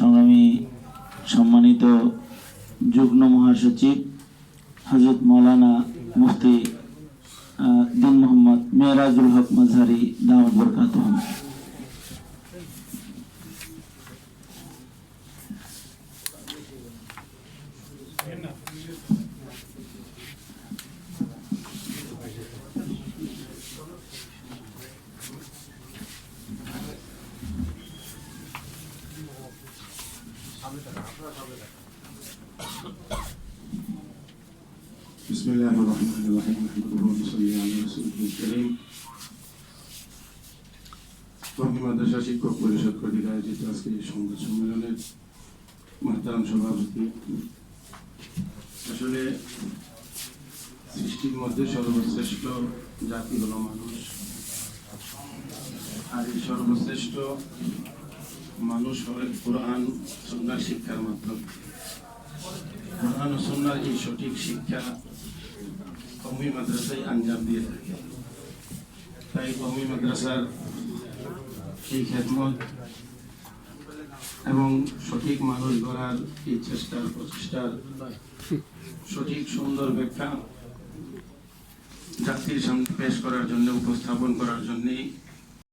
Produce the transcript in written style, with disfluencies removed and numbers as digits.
সংগ্রামী সম্মানিত যুগ্ম মহাসচিব হযরত মাওলানা মুফতি দিন মোহাম্মদ মেরাজুল হক মাঝহারি দাওয়াত বরকাতুহু। बिस्मिल्लाहिर्रहमानिर्रहीम अल्हम्दुलिल्लाहि सल्लल्लाहु अलैहि वसल्लम। কওমি মাদ্রাসা শিক্ষক পরিষদ কর্তৃক আয়োজিত আজকের এই সংবাদ সম্মেলনের মহতারাম সভাপতি, আসলে সৃষ্টির মধ্যে সর্বশ্রেষ্ঠ জাতি হলো মানুষ, আর এই সর্বশ্রেষ্ঠ মানুষ হলেন কোরআন সুন্নাহর শিক্ষার মাধ্যমে। কোরআন ও সুন্নাহর এই সঠিক শিক্ষা কওমি মাদ্রাসায় আঞ্জাম দিয়ে থাকে। তাই কওমি মাদ্রাসার এই খেদমত এবং সঠিক মানুষ গড়ার এই চেষ্টার প্রচেষ্টার সঠিক সুন্দর ব্যাখ্যা জাতির সামনে পেশ করার জন্য, উপস্থাপন করার জন্যে